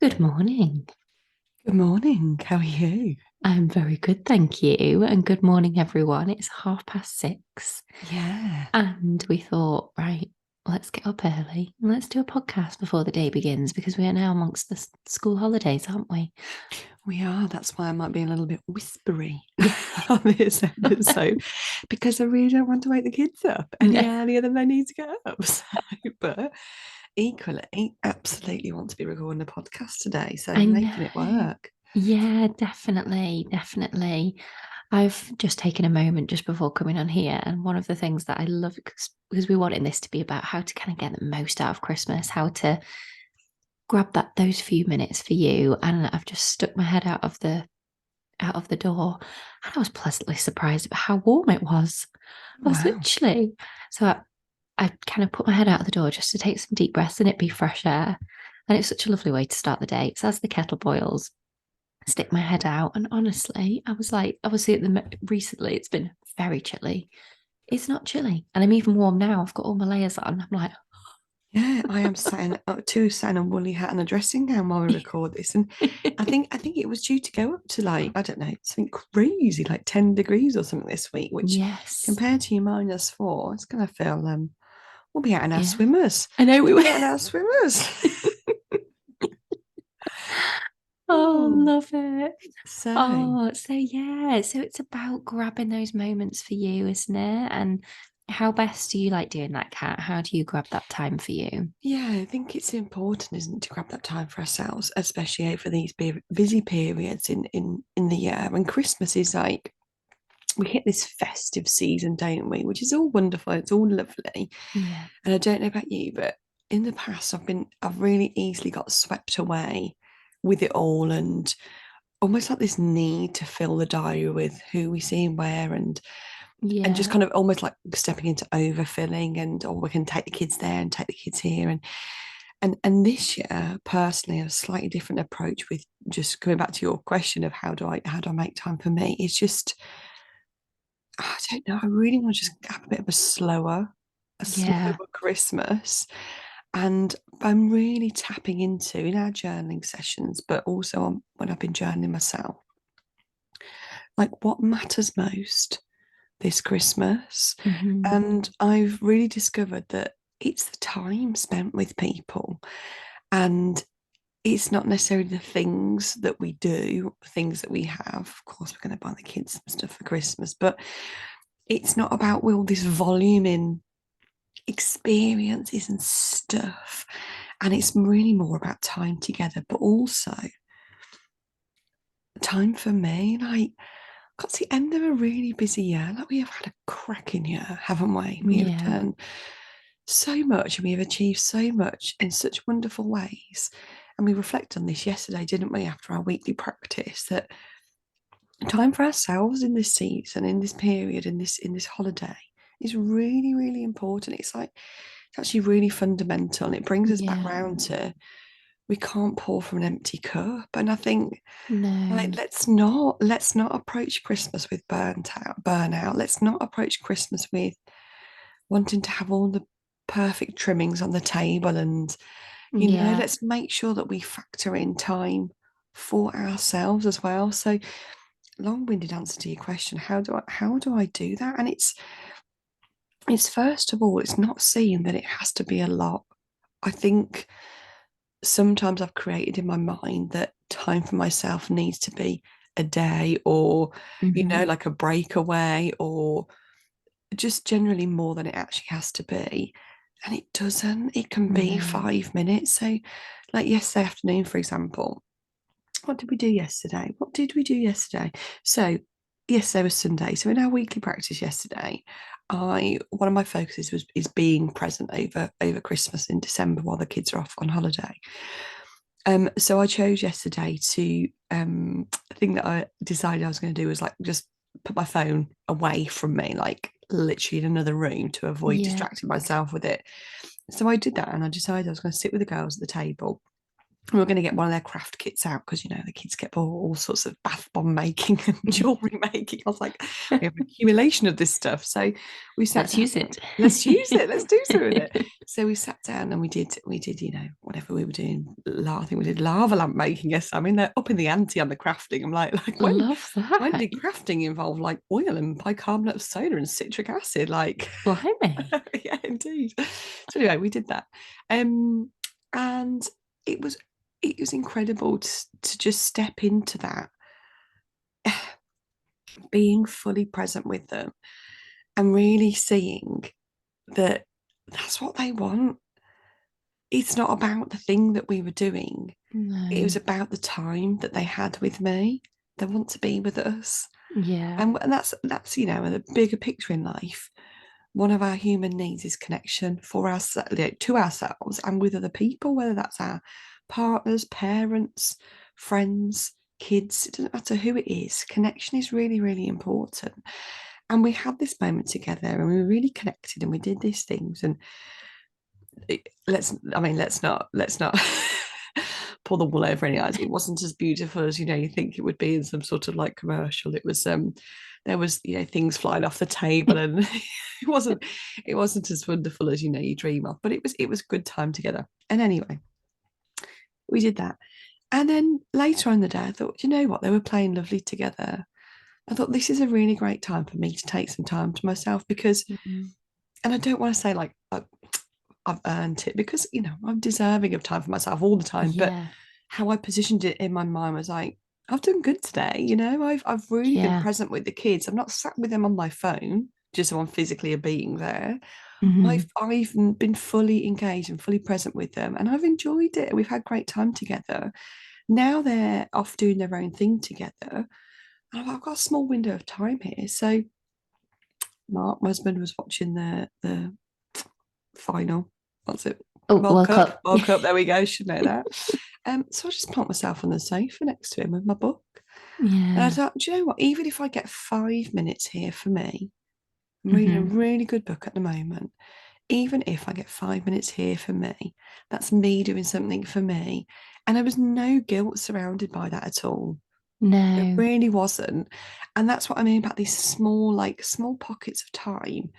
Good morning. Good morning. How are you? I'm very good, thank you. And good morning, everyone. It's 6:30. Yeah, And we thought, right, let's get up early and let's do a podcast before the day begins because we are now amongst the school holidays, aren't we? we are. That's why I might be a little bit whispery Yeah. on this episode because I really don't want to wake the kids up any No. earlier than they need to get up. But equally, absolutely want to be recording a podcast today. So I making it know. work. Yeah, definitely, definitely. I've just taken a moment just before coming on here, and one of the things that I love because we wanted this to be about how to kind of get the most out of Christmas, how to grab those few minutes for you. And I've just stuck my head out of the door, and I was pleasantly surprised about how warm it was. I was Wow. literally so I kind of put my head out of the door just to take some deep breaths and it be fresh air. And it's such a lovely way to start the day. So as the kettle boils, I stick my head out, and honestly, I was like, obviously recently it's been very chilly. It's not chilly, and I'm even warm now. I've got all my layers on. I'm like, Yeah, I am sat in a woolly hat and a dressing gown while we record this, and I think it was due to go up to like I don't know something crazy like 10 degrees or something this week, which yes, compared to your -4, it's gonna feel we'll be out in our yeah. swimmers. I know we We'll were. be out in our swimmers. Oh, Oh, love it. so Oh, so yeah, so it's about grabbing those moments for you, isn't it? And how best do you like doing that, Kat? How do you grab that time for you? yeah, I think it's important, isn't it, to grab that time for ourselves, especially over these busy periods in the year when Christmas is like we hit this festive season, don't we? Which is all wonderful, it's all lovely. Yeah. And I don't know about you, but in the past I've really easily got swept away with it all and almost like this need to fill the diary with who we see and where and just Yeah. kind of almost like stepping into overfilling and we can take the kids there and take the kids here and this year personally a slightly different approach with just coming back to your question of how do I make time for me. It's just I don't know. I really want to just have a bit of a slower Yeah. Christmas. And I'm really tapping into in our journaling sessions, but also when I've been journaling myself, like what matters most this Christmas. Hmm. And I've really discovered that it's the time spent with people. And it's not necessarily the things that we do, things that we have. Of course, we're going to buy the kids some stuff for Christmas, but it's not about all this volume in experiences and stuff. And it's really more about time together, but also time for me. Like, got to the end of a really busy year. Like, we have had a cracking year, haven't we? We have Yeah. done so much and we have achieved so much in such wonderful ways. And we reflect on this yesterday, didn't we, after our weekly practice, that time for ourselves in this season, in this period, in this holiday is really, really important. It's like it's actually really fundamental. And it brings us back Yeah. round to we can't pour from an empty cup. And I think like No. let's not approach Christmas with burnout. Let's not approach Christmas with wanting to have all the perfect trimmings on the table and Yeah. let's make sure that we factor in time for ourselves as well. So long-winded answer to your question, how do I do that? And it's first of all, it's not saying that it has to be a lot. I think sometimes I've created in my mind that time for myself needs to be a day or Hmm. like a breakaway or just generally more than it actually has to be. And it doesn't. It can be No. 5 minutes. So like yesterday afternoon, for example, what did we do yesterday? What did we do yesterday? So yesterday was Sunday. So in our weekly practice yesterday, I one of my focuses is being present over Christmas in December while the kids are off on holiday. So I chose yesterday to the thing that I decided I was going to do was like just put my phone away from me, like literally in another room to avoid Yeah. distracting myself with it. So I did that and I decided I was going to sit with the girls at the table we were going to get one of their craft kits out because, the kids get all sorts of bath bomb making and jewelry making. I was like, we have an accumulation of this stuff. So we sat Let's down. use it. Let's use it. Let's do something with it. So we sat down and we did, whatever we were doing. I think we did lava lamp making. Yes, I mean they're up in the ante on the crafting. I'm like Love when that. did crafting involve like oil and bicarbonate of soda and citric acid? Like, Blimey. yeah, indeed. So anyway, we did that, and it was it was incredible to just step into that, being fully present with them and really seeing that that's what they want. It's not about the thing that we were doing. It was No. about the time that they had with me. They want to be with us. Yeah. And that's the bigger picture in life. One of our human needs is connection for us, to ourselves and with other people, whether that's our partners, parents, friends, kids. It doesn't matter who it is. Connection is really, really important. And we had this moment together, and we were really connected, and we did these things. And let's not pull the wool over any eyes. It wasn't as beautiful as you think it would be in some sort of like commercial. It was there was things flying off the table, and it wasn't as wonderful as you dream of, but it was good time together. And anyway, we did that. And then later on in the day, I thought, you know what, they were playing lovely together. I thought this is a really great time for me to take some time to myself, because, Mhm. and I don't want to say like I've earned it, because I'm deserving of time for myself all the time. But Yeah. how I positioned it in my mind was like, I've done good today. I've really been Yeah. present with the kids. I've not sat with them on my phone just so I'm physically a being there. I've Mhm. I've been fully engaged and fully present with them, and I've enjoyed it. We've had great time together. Now they're off doing their own thing together. I've got a small window of time here. So Mark, my husband, was watching the final. What's it? Oh, World World Cup. Cup. World Cup. There we go. Should know that. So I just put myself on the sofa next to him with my book. And I Yeah. thought, do you know what? Even if I get 5 minutes here for me, I'm reading a Mhm. really good book at the moment. Even if I get 5 minutes here for me, that's me doing something for me. And there was no guilt surrounded by that at all. It No. really wasn't. And that's what I mean about these small pockets of time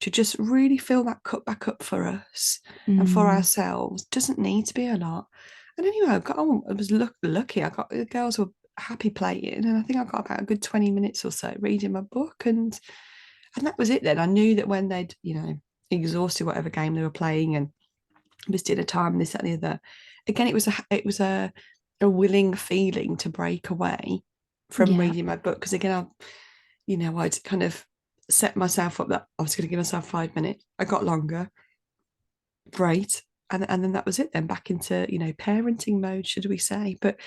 to just really fill that cup back up for us and for Mm. ourselves. Doesn't need to be a lot. And anyway, I was lucky. I got, the girls were happy playing, and I think I got about a good 20 minutes or so reading my book, and that was it then. I knew that when they'd, exhausted whatever game they were playing, and it was dinner time and this, that, and the other. Again, it was a willing feeling to break away from Yeah. reading my book, because again, I'd kind of set myself up that I was going to give myself 5 minutes. I got longer, great, and then that was it. Then back into parenting mode, should we say? But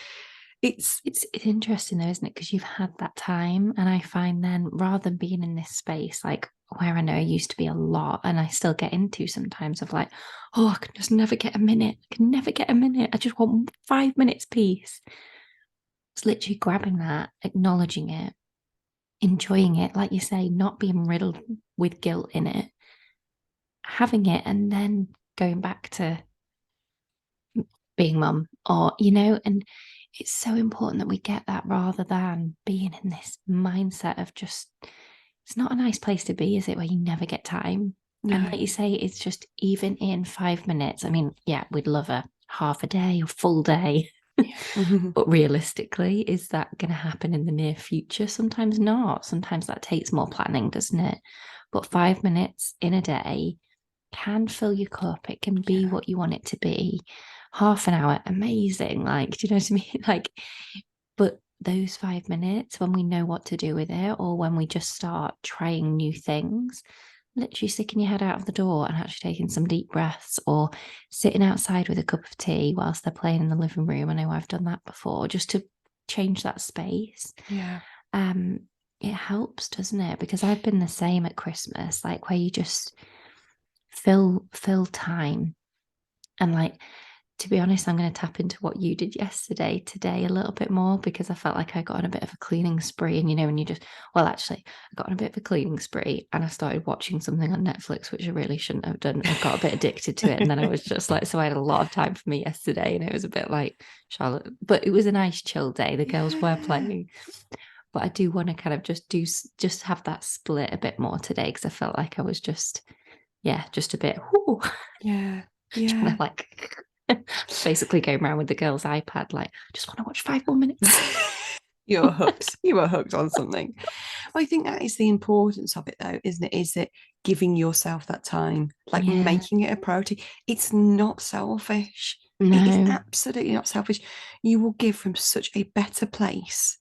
it's It's interesting though, isn't it? Because you've had that time, and I find then rather than being in this space, like where I know I used to be a lot, and I still get into sometimes of like, oh, I can just never get a minute. I can never get a minute. I just want 5 minutes peace. It's literally grabbing that, acknowledging it, enjoying it, like you say, not being riddled with guilt in it, having it, and then going back to being mum, or and it's so important that we get that rather than being in this mindset of just, it's not a nice place to be, is it, where you never get time. And no, like you say, it's just even in 5 minutes. I mean, yeah, we'd love a half a day or full day, yeah, but realistically, is that going to happen in the near future? Sometimes not. Sometimes that takes more planning, doesn't it? But 5 minutes in a day can fill your cup. It can be yeah, what you want it to be. Half an hour, amazing. Like, do you know what I mean? Like, but those 5 minutes when we know what to do with it, or when we just start trying new things, literally sticking your head out of the door and actually taking some deep breaths, or sitting outside with a cup of tea whilst they're playing in the living room. I know I've done that before, just to change that space. yeah, Um, it helps, doesn't it? Because I've been the same at Christmas, like where you just fill time, and like to be honest, I'm going to tap into what you did yesterday today a little bit more because I felt like I got on a bit of a cleaning spree. And when you just, well, actually, I got on a bit of a cleaning spree and I started watching something on Netflix, which I really shouldn't have done. I got a bit addicted to it. And then I was just like, so I had a lot of time for me yesterday and it was a bit like Charlotte, but it was a nice chill day. The girls were Yeah. playing, but I do want to kind of just have that split a bit more today because I felt like I was just, yeah, just a bit, whoo, Yeah. trying Yeah. to like basically going around with the girl's iPad, like, just want to watch 5 more minutes. You're hooked. You were hooked on something. I think that is the importance of it, though, isn't it? Is it giving yourself that time, like Yeah. making it a priority? It's not selfish. It is No. absolutely not selfish. You will give from such a better place.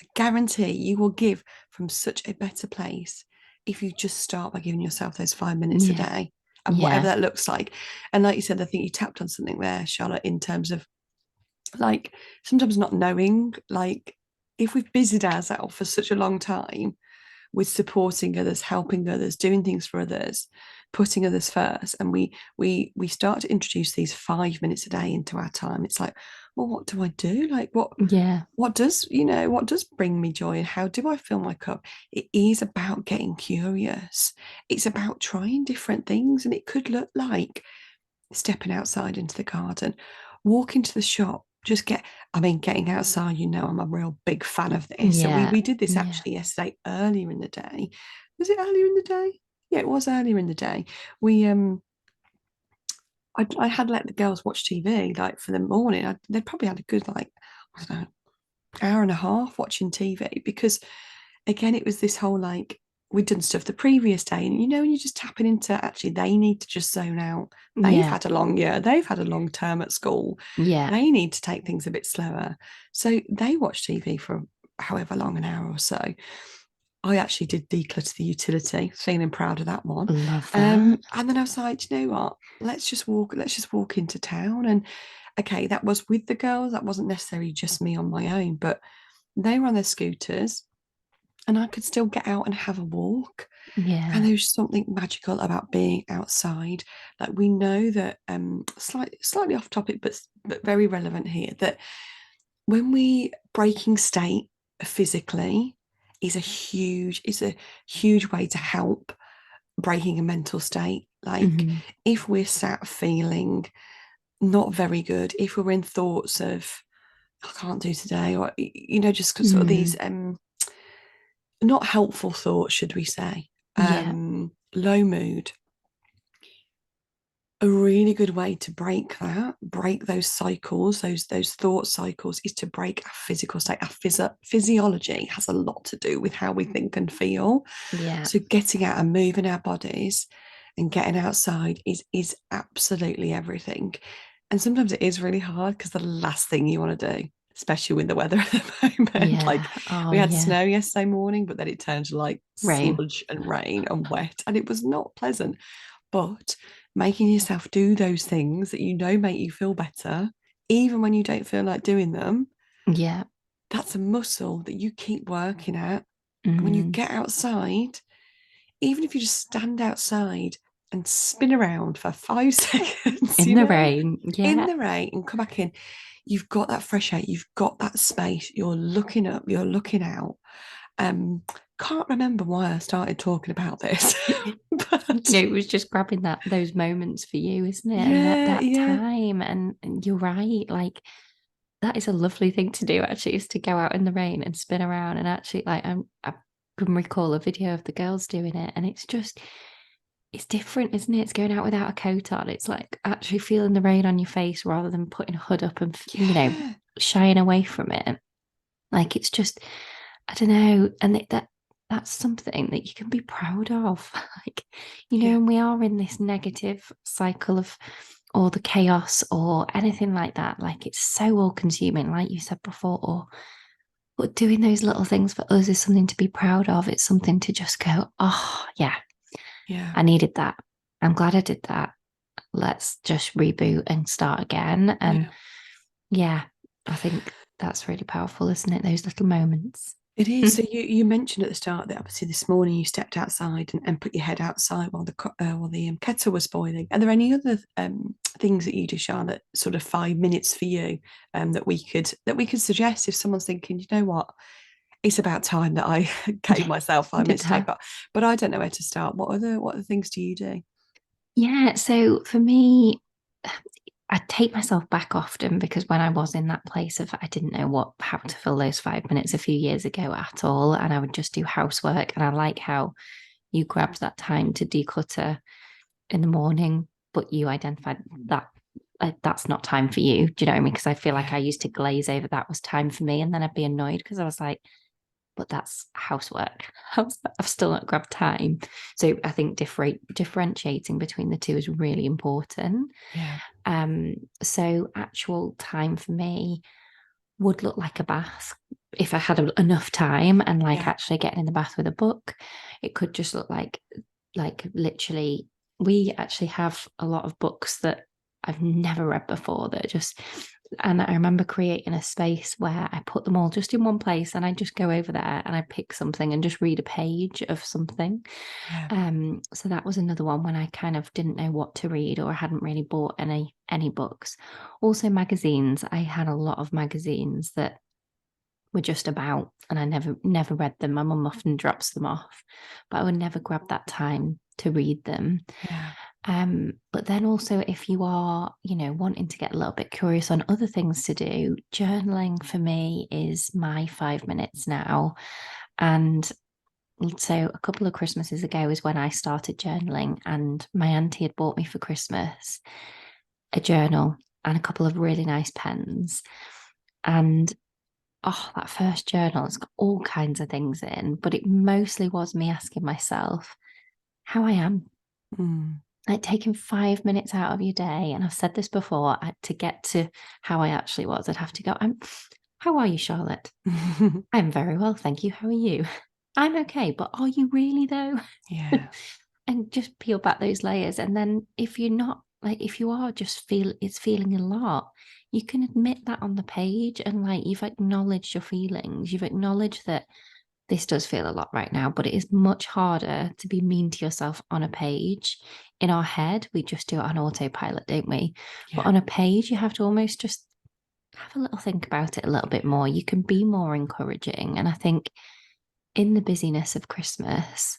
I guarantee you will give from such a better place if you just start by giving yourself those 5 minutes a Yeah. day and whatever Yeah. that looks like. And like you said, I think you tapped on something there, Charlotte, in terms of like sometimes not knowing, like if we've busied ourselves for such a long time with supporting others, helping others, doing things for others, putting others first, and we start to introduce these 5 minutes a day into our time. It's like, well, what do I do? Like Yeah. what does bring me joy and how do I fill my cup? It is about getting curious. It's about trying different things, and it could look like stepping outside into the garden, walking to the shop, just getting outside, I'm a real big fan of this. So we, Yeah. we did this Yeah. actually yesterday earlier in the day. Was it earlier in the day? Yeah, it was earlier in the day. We I had let the girls watch TV like for the morning. They'd probably had a good like, I don't know, hour and a half watching TV because again, it was this whole like we'd done stuff the previous day, and and you're just tapping into actually they need to just zone out. They've Yeah. had a long year, they've had a long term at school, Yeah. they need to take things a bit slower. So they watch TV for however long, an hour or so. I actually did declutter the utility, feeling proud of that one. Love that. And then I was like, you know what? Let's just walk into town. And okay, that was with the girls. That wasn't necessarily just me on my own, but they were on their scooters and I could still get out and have a walk. And Yeah. there's something magical about being outside. Like we know that slightly off topic, but very relevant here, that when we breaking state physically is a huge way to help breaking a mental state. Like Hmm. if we're sat feeling not very good, if we're in thoughts of I can't do today, or just sort of these Mm. not helpful thoughts, should we say, Yeah. low mood, a really good way to break those cycles, those thought cycles, is to break our physical state. Our physiology has a lot to do with how we think and feel. Yeah. So getting out and moving our bodies and getting outside is absolutely everything. And sometimes it is really hard because the last thing you want to do, especially with the weather at the moment, like Yeah. Oh, we had yeah. snow yesterday morning, but then it turned to like Rain. sludge and rain and wet, and it was not pleasant. But making yourself do those things that make you feel better, even when you don't feel like doing them, Yeah. that's a muscle that you keep working at. And when you Mm. get outside, even if you just stand outside and spin around for 5 seconds, In the rain. in Yeah. the rain and come back in, you've got that fresh air, you've got that space, you're looking up, you're looking out. Um, can't remember why I started talking about this, but It was just grabbing those moments for you, isn't it? And that yeah, that yeah, time. And you're right. Like that is a lovely thing to do, actually, is to go out in the rain and spin around. And actually, like I can recall a video of the girls doing it, and it's different, isn't it? It's going out without a coat on. It's like actually feeling the rain on your face rather than putting a hood up and yeah, shying away from it. Like it's just, I don't know, and that's something that you can be proud of. Like, yeah, and we are in this negative cycle of or the chaos or anything like that. Like it's so all consuming, like you said before. But doing those little things for us is something to be proud of. It's something to just go, oh yeah, yeah, I needed that. I'm glad I did that. Let's just reboot and start again. And yeah. yeah, I think that's really powerful, isn't it? Those little moments. It is. So you mentioned at the start that obviously this morning you stepped outside and put your head outside while the kettle was boiling. Are there any other things that you do, Charlotte? Sort of 5 minutes for you that we could suggest if someone's thinking, you know what, it's about time that I gave myself 5 minutes to take, Did but I don't know where to start. What other things do you do? Yeah, so for me, I take myself back often because when I was in that place of I didn't know what how to fill those 5 minutes a few years ago at all, and I would just do housework. And I like how you grabbed that time to declutter in the morning, but you identified that that's not time for you. Do you know what I mean? Because I feel like Yeah, I used to glaze over that was time for me, and then I'd be annoyed because I was like, but that's housework. I've still not grabbed time. So I think differentiating between the two is really important. yeah, So actual time for me would look like a bath if I had enough time and like yeah, actually getting in the bath with a book. It could just look like literally we actually have a lot of books that I've never read before that are just and I remember creating a space where I put them all just in one place and I just go over there and I pick something and just read a page of something. yeah, So that was another one when I kind of didn't know what to read or I hadn't really bought any books. Also magazines. I had a lot of magazines that were just about and I never read them. My mum often drops them off, but I would never grab that time to read them. yeah, But then also if you are, wanting to get a little bit curious on other things to do, journaling for me is my 5 minutes now. And so a couple of Christmases ago is when I started journaling, and my auntie had bought me for Christmas a journal and a couple of really nice pens. And oh, that first journal, it's got all kinds of things in, but it mostly was me asking myself how I am. mm. Like taking 5 minutes out of your day, and I've said this before, to get to how I actually was, I'd have to go, how are you, Charlotte? I'm very well, thank you. How are you? I'm okay, but are you really though? Yeah, And just peel back those layers. And then if you're not like if you are just it's feeling a lot, you can admit that on the page and like you've acknowledged your feelings. You've acknowledged that this does feel a lot right now, but it is much harder to be mean to yourself on a page. In our head, we just do it on autopilot, don't we? But yeah, on a page, you have to almost just have a little think about it a little bit more. You can be more encouraging. And I think in the busyness of Christmas,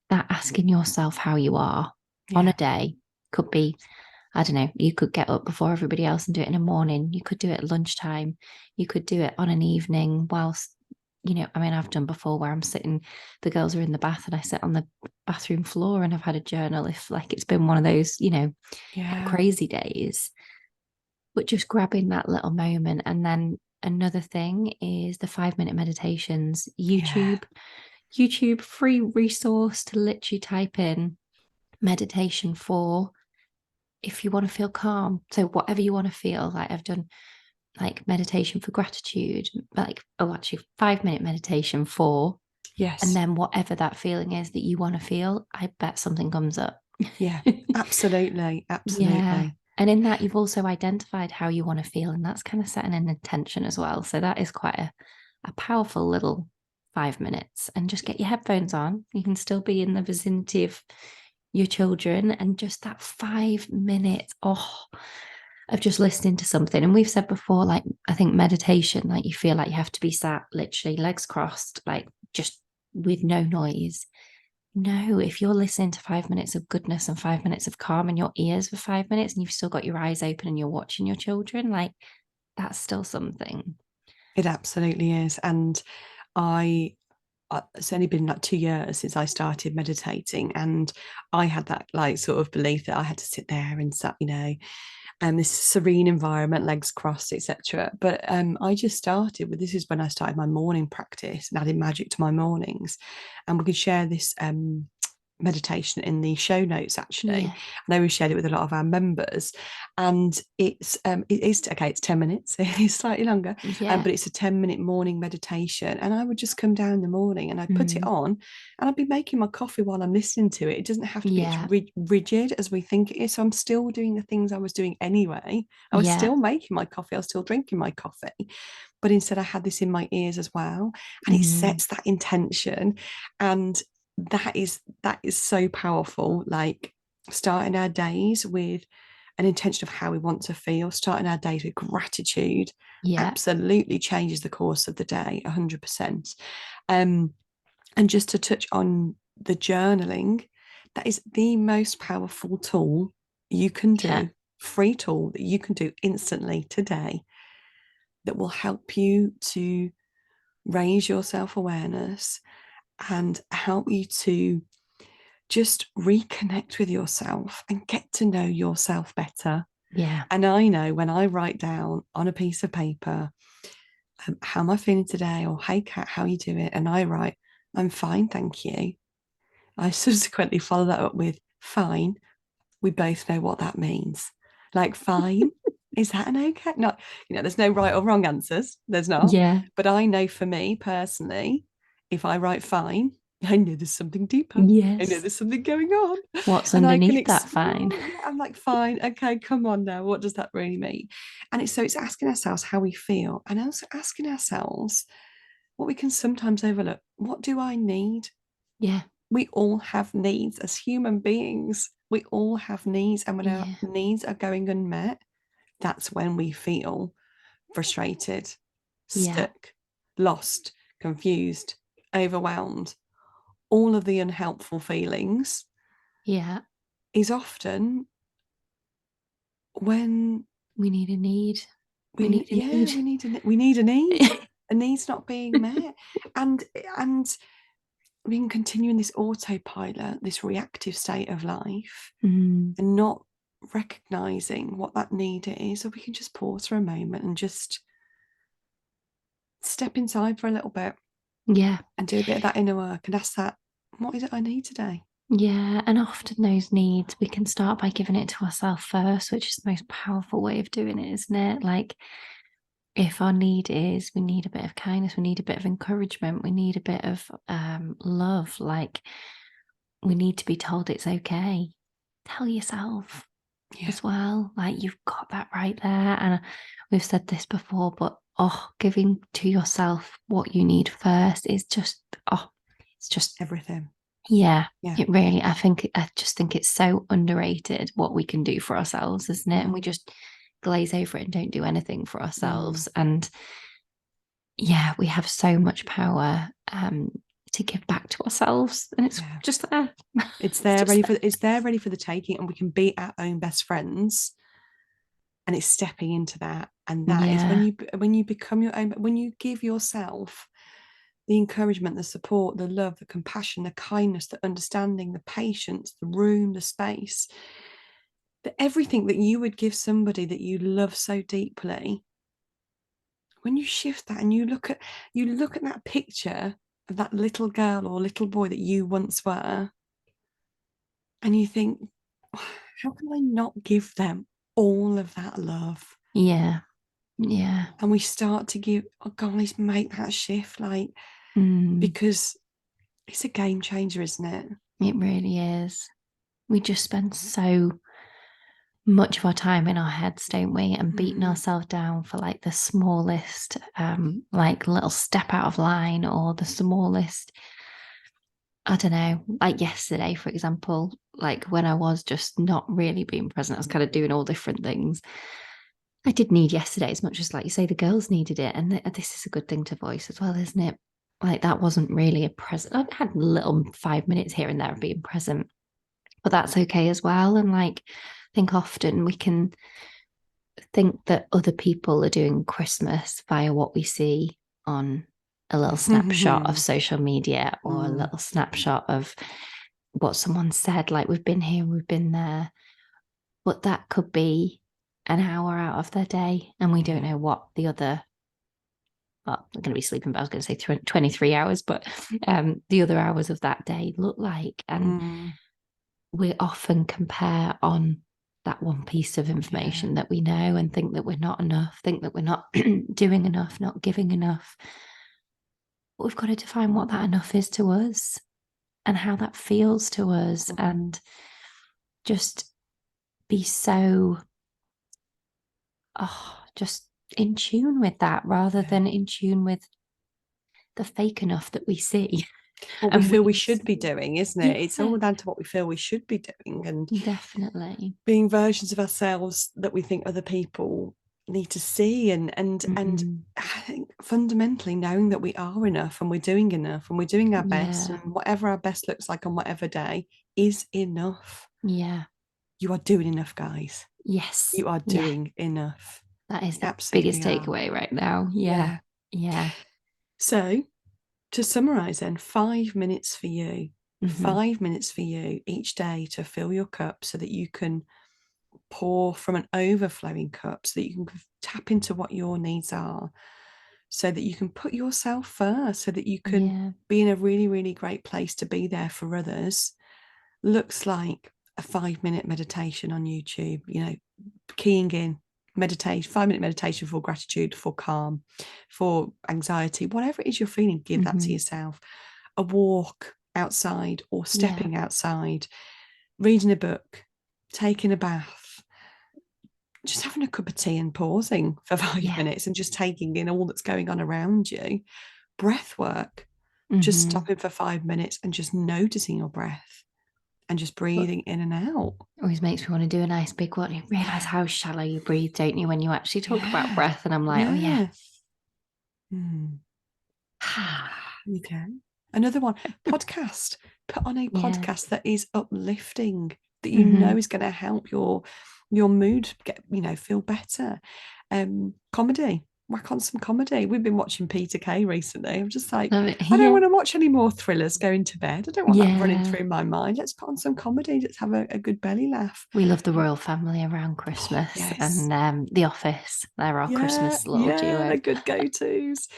that asking yourself how you are on a yeah, day could be, I don't know, you could get up before everybody else and do it in the morning. You could do it at lunchtime. You could do it on an evening whilst, I mean, I've done before where I'm sitting, the girls are in the bath and I sit on the bathroom floor and I've had a journal if like it's been one of those, yeah, crazy days. But just grabbing that little moment. And then another thing is the 5 minute meditations, yeah, YouTube free resource to literally type in meditation for if you want to feel calm. So whatever you want to feel, like I've done like meditation for gratitude, like oh actually 5 minute meditation for, and yes, then whatever that feeling is that you want to feel, I bet something comes up. yeah, absolutely, Yeah. absolutely. And in that, you've also identified how you want to feel, and that's kind of setting an intention as well. So that is quite a powerful little 5 minutes. And just get your headphones on. You can still be in the vicinity of your children, and just that 5 minutes, of just listening to something. And we've said before, like, I think meditation, like, you feel like you have to be sat literally legs crossed, like, just with no noise. No, if you're listening to 5 minutes of goodness and 5 minutes of calm in your ears for 5 minutes and you've still got your eyes open and you're watching your children, like that's still something. It absolutely is. And I, it's only been like 2 years since I started meditating, and I had that like sort of belief that I had to sit there and sat, and this serene environment, legs crossed, etc. But I just started with this is when I started my morning practice and adding magic to my mornings, and we could share this meditation in the show notes actually. Yeah. I know we shared it with a lot of our members, and it is okay, it's 10 minutes, it's slightly longer, Yeah. but it's a 10-minute morning meditation. And I would just come down in the morning and I'd put it Mm. on, and I'd be making my coffee while I'm listening to it. It doesn't have to be as Yeah. rigid as we think it is. So I'm still doing the things I was doing anyway. I was Yeah. still making my coffee, I was still drinking my coffee, but instead I had this in my ears as well, and it Mm. sets that intention. And that is so powerful. Like, starting our days with an intention of how we want to feel, starting our days with gratitude, Yeah. absolutely changes the course of the day 100%. um and just to touch on the journaling, that is the most powerful tool you can Yeah. do, free tool that you can do instantly today, that will help you to raise your self-awareness and help you to just reconnect with yourself and get to know yourself better. Yeah. And I know when I write down on a piece of paper, how am I feeling today? Or, hey, Kat, how are you doing? And I write, I'm fine, thank you. I subsequently follow that up with, fine. We both know what that means. Like, fine. Is that an okay? Not, there's no right or wrong answers. There's not. Yeah. But I know for me personally, if I write fine, I know there's something deeper. I know Yes. there's something going on, What's and I can underneath that fine? explore. Yeah, I'm like, fine, okay, come on now. What does that really mean? And it's asking ourselves how we feel, and also asking ourselves what we can sometimes overlook. What do I need? Yeah. We all have needs as human beings. We all have needs, and when our Yeah. needs are going unmet, that's when we feel frustrated, Yeah. stuck, lost, confused, overwhelmed. All of the unhelpful feelings Yeah. is often when We need a need. We we need a yeah need. we need a need's not being met. And we can continue in this autopilot, this reactive state of life, Mm. and not recognizing what that need is. Or we can just pause for a moment and just step inside for a little bit Yeah. and do a bit of that inner work and ask that, what is it I need today? Yeah. And often those needs, we can start by giving it to ourselves first, which is the most powerful way of doing it, isn't it? Like, if our need is we need a bit of kindness, we need a bit of encouragement, we need a bit of love, like we need to be told it's okay. Tell yourself Yeah, as well, like you've got that right there. And we've said this before, but giving to yourself what you need first is just, it's just, everything. yeah, Yeah. it really, I just think it's so underrated what we can do for ourselves, isn't it? And we Mm, just glaze over it and don't do anything for mm, ourselves. And yeah, we have so much power to give back to ourselves, and it's yeah. just there. It's It's there just ready there. for it's there ready for the taking, and we can be our own best friends. And it's stepping into that. And that is Yeah, when you become your own, when you give yourself the encouragement, the support, the love, the compassion, the kindness, the understanding, the patience, the room, the space, everything that you would give somebody that you love so deeply. When you shift that and you look at that picture of that little girl or little boy that you once were, and you think, how can I not give them all of that love? yeah, yeah. And we start to give, oh, guys, make that shift, like, Mm, because it's a game changer, isn't it? it really is. We just spend so much of our time in our heads, don't we? And beating Mm, ourselves down for like the smallest, like little step out of line or the smallest, I don't know, like yesterday, for example, like when I was just not really being present, I was kind of doing all different things. I did need yesterday as much as, like you say, the girls needed it. And this is a good thing to voice as well, isn't it? Like that wasn't really a present. I had little 5 minutes here and there of being present, but that's okay as well. And like, I think often we can think that other people are doing Christmas via what we see on a little snapshot of mm, social media or a mm, little snapshot of what someone said, like we've been here, we've been there. But that could be an hour out of their day, and we don't yeah, know what the other well, I'm going to be sleeping, but I was going to say 23 hours, but the other hours of that day look like. And Mm, we often compare on that one piece of yeah. information that we know and think that we're not enough, think that we're not doing enough, not giving enough. But we've got to define what that enough is to us and how that feels to us, Mm, and just be so, just in tune with that rather yeah. than in tune with the fake enough that we see. What we And feel we we should be see, doing, isn't it? It's yeah, all down to what we feel we should be doing and definitely. being versions of ourselves that we think other people need to see and Mm-hmm. I think fundamentally knowing that we are enough and we're doing enough and we're doing our best Yeah, and whatever our best looks like on whatever day is enough. yeah, You are doing enough, guys. yes, You are yeah. doing enough. That is You the biggest absolutely are. takeaway right now. Yeah, Yeah. yeah. So to summarize then, 5 minutes for you, Mm-hmm. 5 minutes for you each day to fill your cup so that you can pour from an overflowing cup, so that you can tap into what your needs are, so that you can put yourself first, so that you can Yeah, be in a really, really great place to be there for others. Looks like a 5 minute meditation on YouTube, keying in meditation, 5 minute meditation for gratitude, for calm, for anxiety, whatever it is you're feeling, give that to mm-hmm. yourself. A walk outside or Yeah, stepping outside, reading a book, taking a bath, just having a cup of tea and pausing for five yeah. minutes and just taking in all that's going on around you. Breath work, just Mm-hmm. stopping for 5 minutes and just noticing your breath and just But breathing in and out. always makes me want to do a nice big one. You realize Yeah. how shallow you breathe, don't you, when you actually talk about Yeah. breath? And I'm like, oh yeah. Yeah. Hmm. Okay. Another one, podcast. Put on a Yeah. podcast that is uplifting, that you know Mm-hmm. is going to help your mood get, feel better. Comedy. Whack on some comedy. We've been watching Peter Kay recently. I'm just like, Love it. I don't Yeah. want to watch any more thrillers going to bed. I don't want that running Yeah. through my mind. Let's put on some comedy. Let's have a good belly laugh. We love the royal family around Oh, Christmas, yes. and The Office. They're our Yeah, Christmas little yeah, they're duo. good go-tos.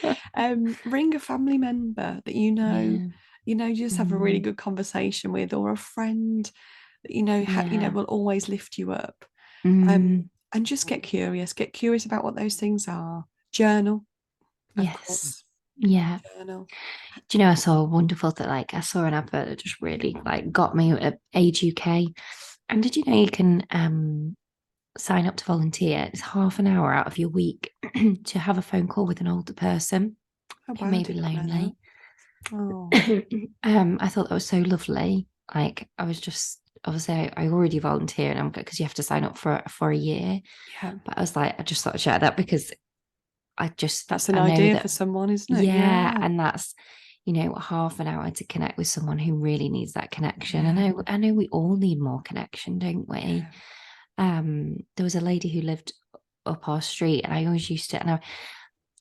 Ring a family member that Yeah. you just have a really Mm, good conversation with, or a friend that yeah. will always lift you up. Mm, And just get curious about what those things are. Journal, of yes. course, Yeah. journal. Do you know, I saw a wonderful that, like, I saw an advert that just really like got me at Age UK. And did you know you can sign up to volunteer? It's half an hour out of your week to have a phone call with an older person Oh who wow, I may be did not know that. lonely. Oh, I thought that was so lovely. Like, I was just obviously I already volunteer, and I'm because you have to sign up for a year. yeah, But I was like, I just thought I'd share that because that's an I know idea for that, someone, isn't it? yeah, Yeah, and that's, half an hour to connect with someone who really needs that connection. yeah, I know we all need more connection, don't we? yeah. There was a lady who lived up our street, and I always used to, and I'm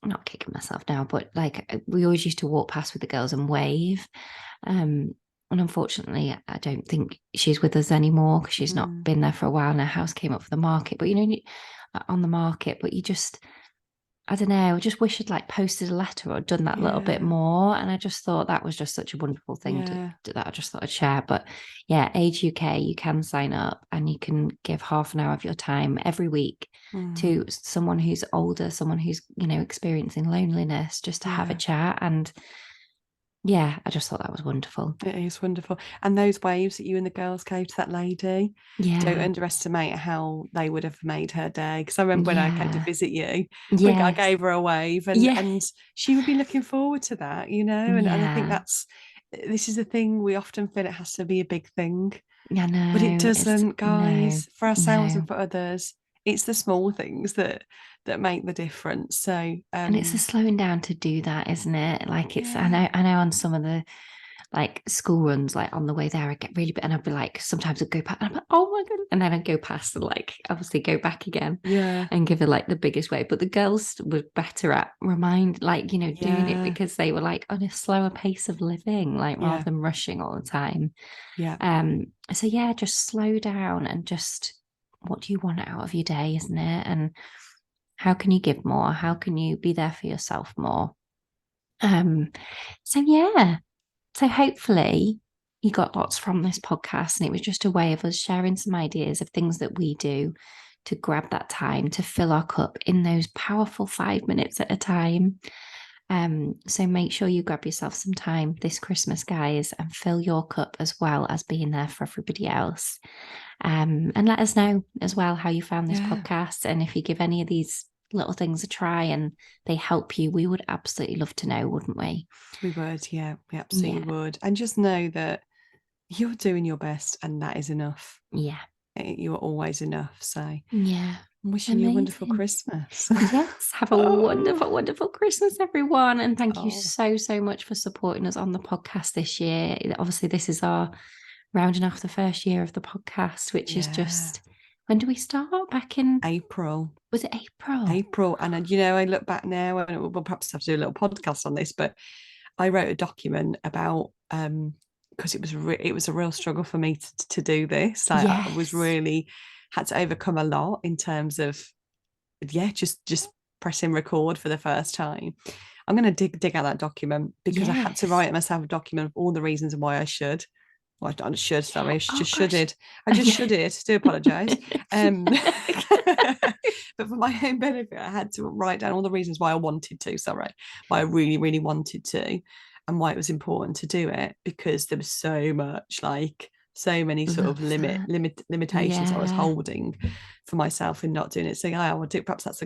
not kicking myself now, but like we always used to walk past with the girls and wave. Um, and unfortunately, I don't think she's with us anymore because she's not Mm, been there for a while. And her house came up for the market, but on the market, but you just, I don't know, I just wish I'd like posted a letter or done that little bit yeah, more. And I just thought that was just such a wonderful thing yeah. that I just thought I'd share. But yeah, Age UK, you can sign up and you can give half an hour of your time every week Mm, to someone who's older, someone who's, experiencing loneliness, just to have a yeah. chat. And yeah, I just thought that was wonderful. It is wonderful. And those waves that you and the girls gave to that lady, don't Yeah. underestimate how they would have made her day. Because I remember when I came to Yeah. visit you, I Yes. gave her a wave Yeah. and she would be looking forward to that, and I think Yeah. this is a thing we often feel it has to be a big thing, Yeah, but it no, it's doesn't, no, guys. For ourselves and no. for others, it's the small things that make the difference. So And it's the slowing down to do that, isn't it? Like it's yeah, I know on some of the like school runs, like on the way there, I get really bit and I'd be like, sometimes I'd go past and I'm like, oh my god. And then I'd go past and like obviously go back again yeah, and give it like the biggest way. But the girls were better at doing it yeah, because they were like on a slower pace of living, like rather yeah, than rushing all the time. yeah, So yeah, just slow down and just what do you want out of your day, isn't it? And How can you give more? How can you be there for yourself more? Um, so yeah. So hopefully you got lots from this podcast, and it was just a way of us sharing some ideas of things that we do to grab that time to fill our cup in those powerful 5 minutes at a time. So make sure you grab yourself some time this Christmas, guys, and fill your cup as well as being there for everybody else. And let us know as well how you found this Yeah. podcast. And if you give any of these little things a try and they help you, we would absolutely love to know, wouldn't we? We would, yeah, we absolutely Yeah. would. And just know that you're doing your best and that is enough. Yeah. You are always enough. So I'm Yeah. wishing you a wonderful Amazing. Christmas. Yes. Have a Oh, wonderful, wonderful Christmas, everyone. And thank you oh, so, so much for supporting us on the podcast this year. Obviously, this is our rounding off the first year of the podcast, which is yeah. just when do we start? Back in, April. was it April? April. And I look back now and we'll perhaps have to do a little podcast on this, but I wrote a document about because it was a real struggle for me to do this. I was Yes. really had to overcome a lot in terms of just pressing record for the first time. I'm going to dig out that document because I had to Yes. write myself a document of all the reasons why I should. Well, I should, sorry, I Oh just gosh. shoulded. I just Yeah. shoulded. Do apologise. But for my own benefit, I had to write down all the reasons why I wanted to. Sorry, why I really, really wanted to, and why it was important to do it because there was so much so many sort of Love that. limitations I was Yeah. holding for myself in not doing it. So yeah, I will do. Perhaps that's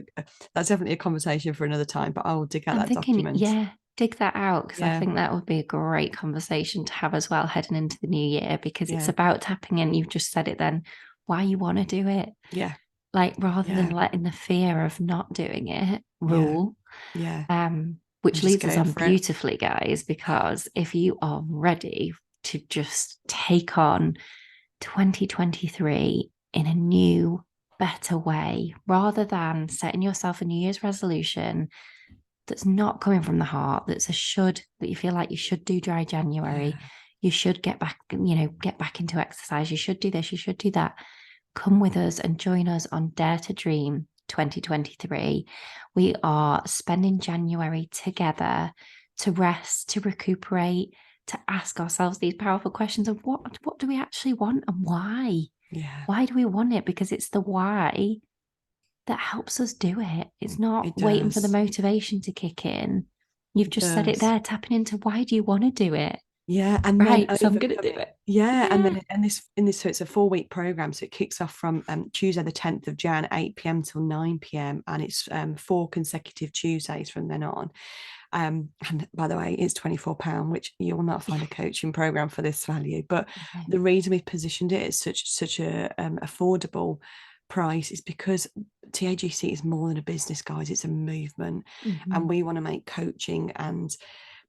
definitely a conversation for another time. But I will dig out I'm that thinking, document. yeah, dig that out because I Yeah, think that would be a great conversation to have as well heading into the new year because it's yeah, about tapping in. You've just said it then, why you want to do it. yeah, Like rather than yeah, letting the fear of not doing it yeah, rule. yeah, and Which just leads us going on for it. beautifully, guys, because if you are ready to just take on 2023 in a new, better way, rather than setting yourself a New Year's resolution that's not coming from the heart, that's a should, that you feel like you should do dry January, Yeah, you should get back into exercise, you should do this, you should do that. Come with us and join us on Dare to Dream 2023. We are spending January together to rest, to recuperate, to ask ourselves these powerful questions of what do we actually want and why? yeah, Why do we want it? Because it's the why that helps us do it. It's not it waiting for the does. motivation to kick in. You've It just said it does. there, tapping into why do you want to do it? Yeah, and then Right. So I'm going to do overcoming. it. Yeah, and Yeah. then so it's a 4 week program. So it kicks off from Tuesday the 10th of Jan, 8 p.m. till 9 p.m. and it's 4 consecutive Tuesdays from then on. And by the way, it's £24, which you will not find a coaching program for this value. But Yeah. the reason we've positioned it as such a affordable price is because TAGC is more than a business, guys. It's a movement, and Mm-hmm. we want to make coaching and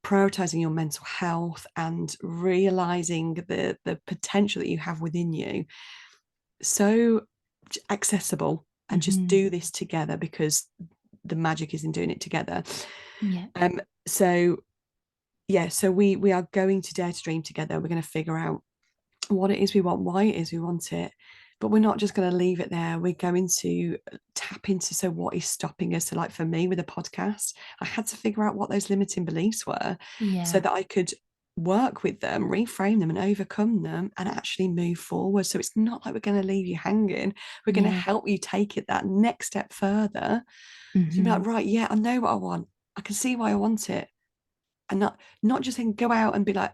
prioritizing your mental health and realizing the potential that you have within you so accessible, and just Mm-hmm. do this together because the magic is in doing it together. Yeah. So yeah, so we are going to Dare to Dream together. We're going to figure out what it is we want, why it is we want it. But we're not just going to leave it there. We're going to tap into, so what is stopping us? So, like for me with a podcast, I had to figure out what those limiting beliefs were so Yeah. that I could work with them, reframe them, and overcome them and actually move forward. So, it's not like we're going to leave you hanging. We're going to Yeah. help you take it that next step further. So, you'll be Mm-hmm. like, right, yeah, I know what I want. I can see why I want it, and not just then go out and be like,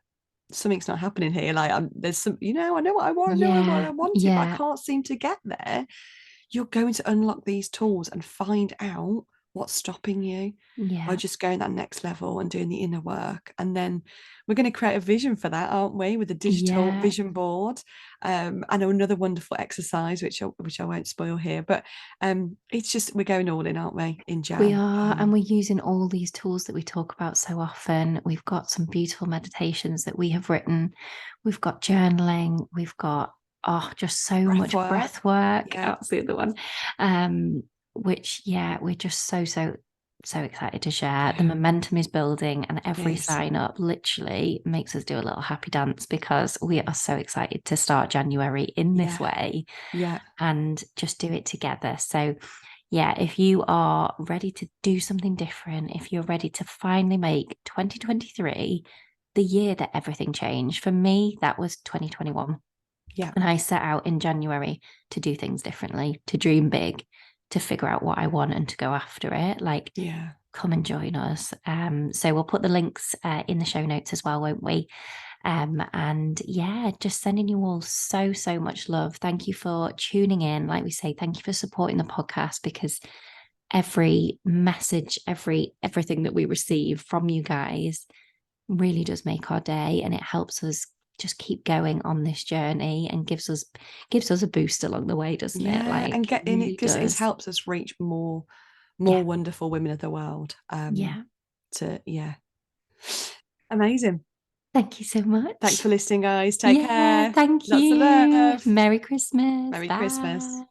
something's not happening here. Like there's some, I know what I want, I know what I Yeah. want it, but I Yeah. can't seem to get there. You're going to unlock these tools and find out what's stopping you by Yeah. just going that next level and doing the inner work. And then we're going to create a vision for that, aren't we? With a digital Yeah. vision board. I know another wonderful exercise, which I won't spoil here, but it's just we're going all in, aren't we, in We Jan? are, and we're using all these tools that we talk about so often. We've got some beautiful meditations that we have written. We've got journaling. We've got, just so Breath much work. breath work. Yeah. That's the other one. Which, yeah, we're just so, so, so excited to share. The Yeah. momentum is building, and It every is. sign up literally makes us do a little happy dance because we are so excited to start January in this Yeah. way Yeah. and just do it together. So, yeah, if you are ready to do something different, if you're ready to finally make 2023 the year that everything changed, for me, that was 2021. Yeah. And I set out in January to do things differently, to dream big, to figure out what I want and to go after it. Like, Yeah. come and join us. So we'll put the links in the show notes as well, won't we? And yeah, just sending you all so, so much love. Thank you for tuning in. Like we say, thank you for supporting the podcast because every message, everything that we receive from you guys really does make our day and it helps us just keep going on this journey and gives us a boost along the way, doesn't it? Yeah, and Like it getting it really because it does. helps us reach more Yeah. wonderful women of the world. Yeah. To yeah, amazing. Thank you so Thanks much. for listening, guys. Take Yeah, care. thank Lots of you. love. Merry Christmas. Merry Christmas. Bye.